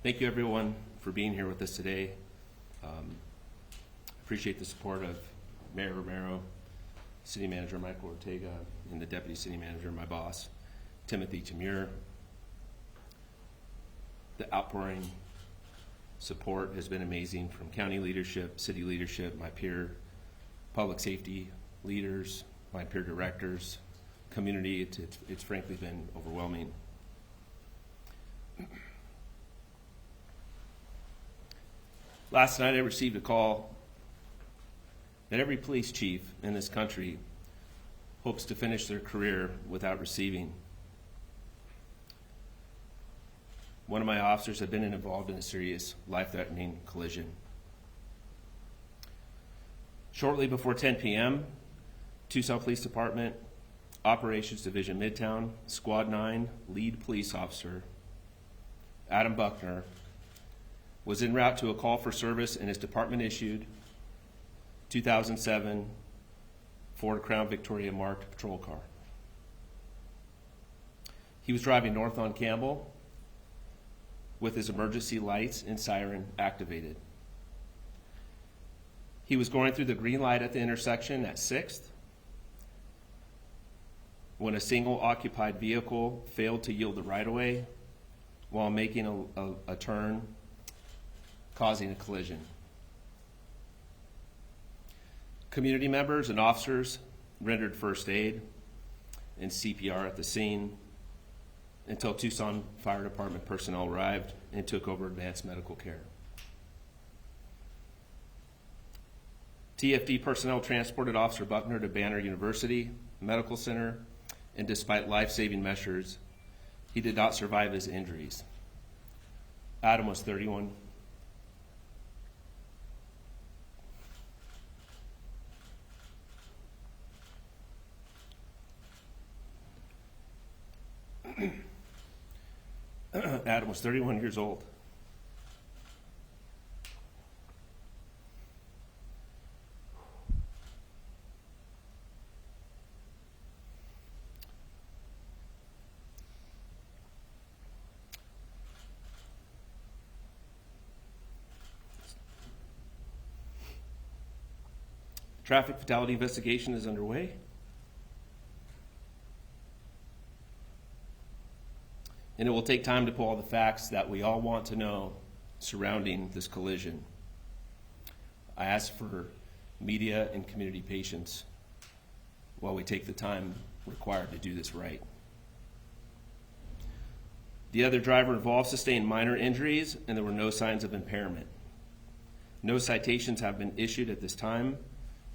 Thank you, everyone, for being here with us today. Appreciate the support of Mayor Romero, City Manager Michael Ortega, and the Deputy City Manager, my boss, Timothy Tamur. The outpouring support has been amazing from county leadership, city leadership, my peer public safety leaders, my peer directors, community. It's frankly been overwhelming. Last night I received a call that every police chief in this country hopes to finish their career without receiving. One of my officers had been involved in a serious life-threatening collision. Shortly before 10 p.m., Tucson Police Department, Operations Division Midtown, Squad 9, lead police officer, Adam Buckner, was en route to a call for service in his department-issued 2007 Ford Crown Victoria marked patrol car. He was driving north on Campbell with his emergency lights and siren activated. He was going through the green light at the intersection at 6th when a single occupied vehicle failed to yield the right-of-way while making a turn, causing a collision. Community members and officers rendered first aid and CPR at the scene until Tucson Fire Department personnel arrived and took over advanced medical care. TFD personnel transported Officer Buckner to Banner University Medical Center, and despite life-saving measures, he did not survive his injuries. Adam was 31. Adam was 31 years old. Traffic fatality investigation is underway. And it will take time to pull all the facts that we all want to know surrounding this collision. I ask for media and community patience while we take the time required to do this right. The other driver involved sustained minor injuries, and there were no signs of impairment. No citations have been issued at this time,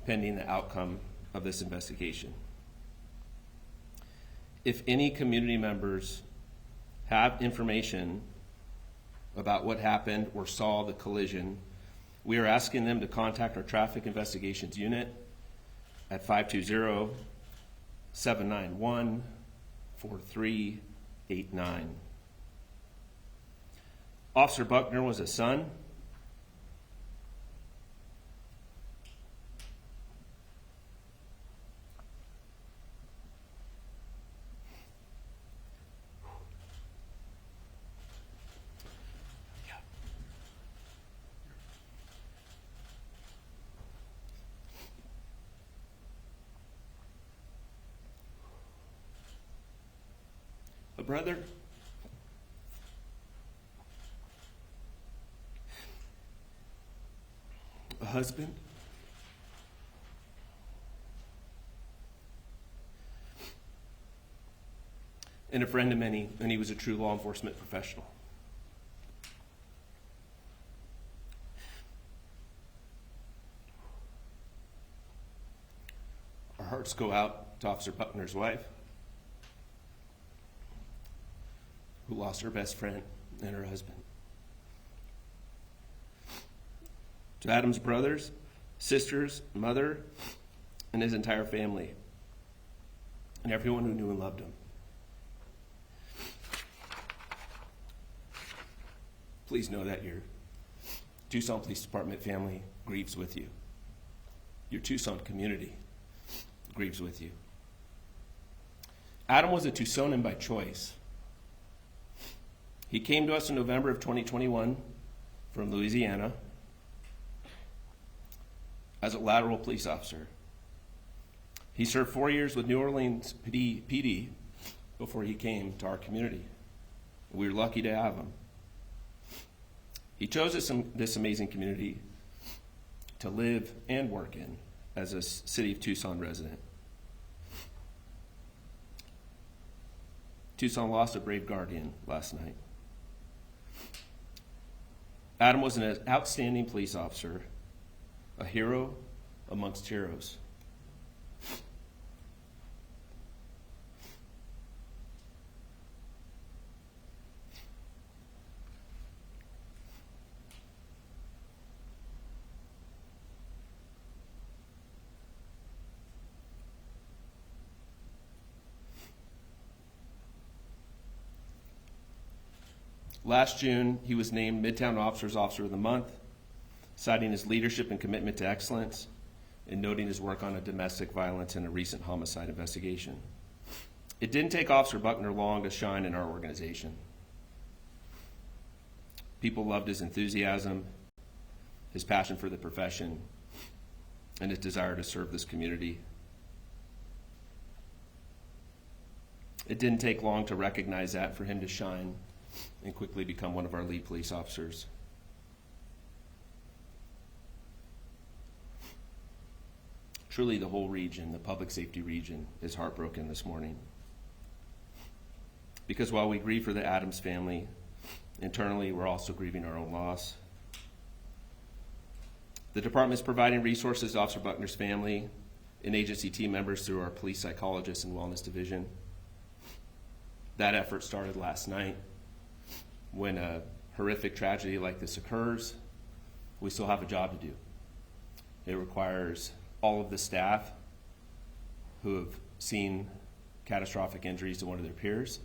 pending the outcome of this investigation. If any community members have information about what happened or saw the collision, we are asking them to contact our Traffic Investigations Unit at 520-791-4389. Officer Buckner was a son, a brother, a husband, and a friend to many, and he was a true law enforcement professional. Our hearts go out to Officer Buckner's wife, who lost her best friend and her husband. To Adam's brothers, sisters, mother, and his entire family, and everyone who knew and loved him. Please know that your Tucson Police Department family grieves with you. Your Tucson community grieves with you. Adam was a Tucsonan by choice. He came to us in November of 2021 from Louisiana as a lateral police officer. He served 4 years with New Orleans PD before he came to our community. We were lucky to have him. He chose this amazing community to live and work in as a City of Tucson resident. Tucson lost a brave guardian last night. Adam was an outstanding police officer, a hero amongst heroes. Last June, he was named Midtown Officers Officer of the Month, citing his leadership and commitment to excellence and noting his work on a domestic violence and a recent homicide investigation. It didn't take Officer Buckner long to shine in our organization. People loved his enthusiasm, his passion for the profession, and his desire to serve this community. It didn't take long to recognize that for him to shine and quickly become one of our lead police officers. Truly, the whole region, the public safety region, is heartbroken this morning. Because while we grieve for the Adams family, internally we're also grieving our own loss. The department is providing resources to Officer Buckner's family and agency team members through our police psychologists and wellness division. That effort started last night. When a horrific tragedy like this occurs, we still have a job to do. It requires all of the staff who have seen catastrophic injuries to one of their peers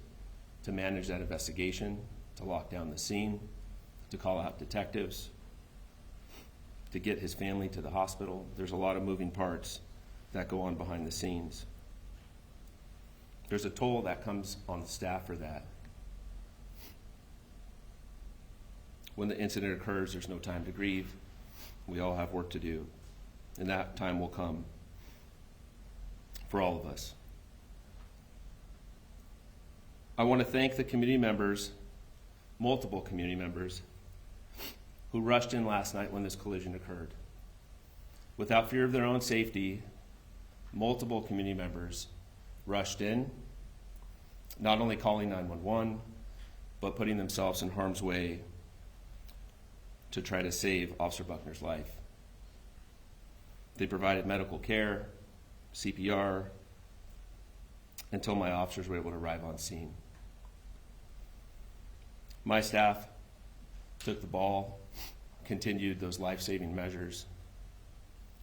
to manage that investigation, to lock down the scene, to call out detectives, to get his family to the hospital. There's a lot of moving parts that go on behind the scenes. There's a toll that comes on the staff for that. When the incident occurs, there's no time to grieve. We all have work to do, and that time will come for all of us. I want to thank the community members, multiple community members, who rushed in last night when this collision occurred. Without fear of their own safety, multiple community members rushed in, not only calling 911, but putting themselves in harm's way to try to save Officer Buckner's life. They provided medical care, CPR, until my officers were able to arrive on scene. My staff took the ball, continued those life-saving measures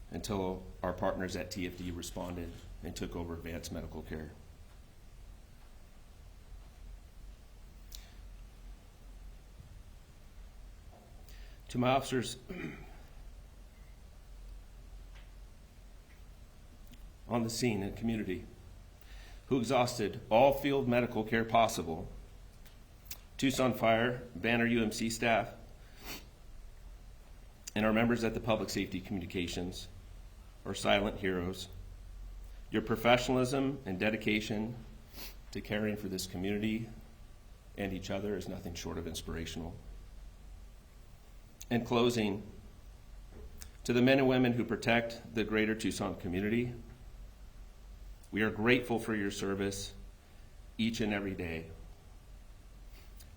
until our partners at TFD responded and took over advanced medical care. To my officers on the scene and community who exhausted all field medical care possible, Tucson Fire, Banner UMC staff, and our members at the Public Safety Communications are silent heroes. Your professionalism and dedication to caring for this community and each other is nothing short of inspirational. In closing, to the men and women who protect the greater Tucson community, we are grateful for your service each and every day.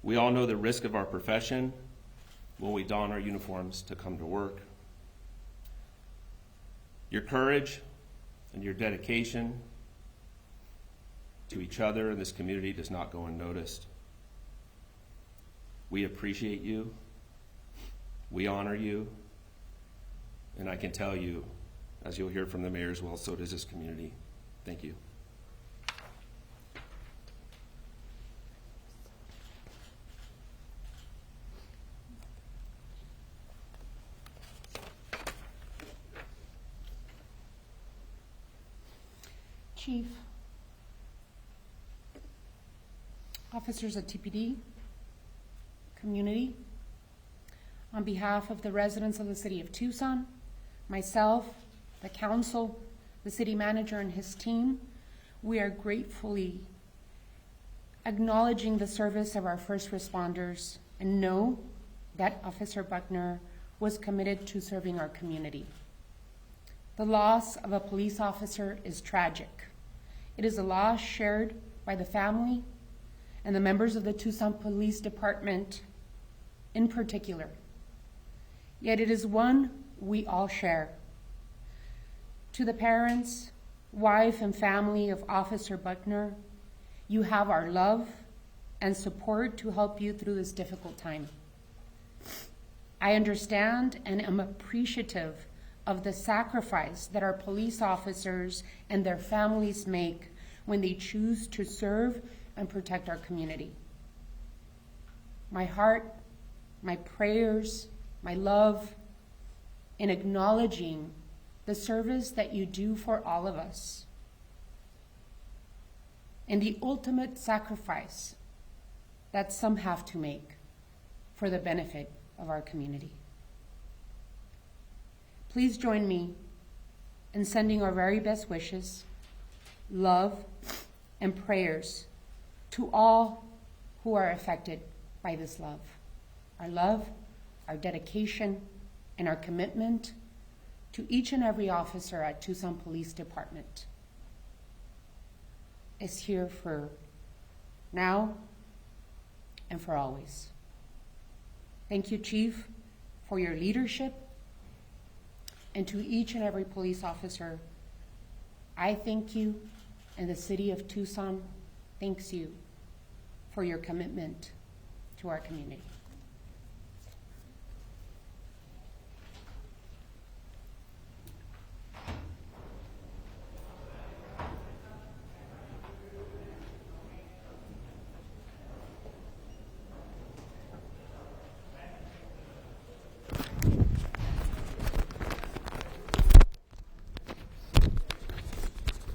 We all know the risk of our profession when we don our uniforms to come to work. Your courage and your dedication to each other in this community does not go unnoticed. We appreciate you. We honor you, and I can tell you, as you'll hear from the mayor as well, so does this community. Thank you. Chief, officers at TPD, community. On behalf of the residents of the city of Tucson, myself, the council, the city manager and his team, we are gratefully acknowledging the service of our first responders and know that Officer Buckner was committed to serving our community. The loss of a police officer is tragic. It is a loss shared by the family and the members of the Tucson Police Department in particular. Yet it is one we all share. To the parents, wife, and family of Officer Buckner, you have our love and support to help you through this difficult time. I understand and am appreciative of the sacrifice that our police officers and their families make when they choose to serve and protect our community. My heart, my prayers, my love in acknowledging the service that you do for all of us and the ultimate sacrifice that some have to make for the benefit of our community. Please join me in sending our very best wishes, love, and prayers to all who are affected by this love. Our love, our dedication, and our commitment to each and every officer at Tucson Police Department is here for now and for always. Thank you, Chief, for your leadership. And to each and every police officer, I thank you, and the city of Tucson thanks you for your commitment to our community.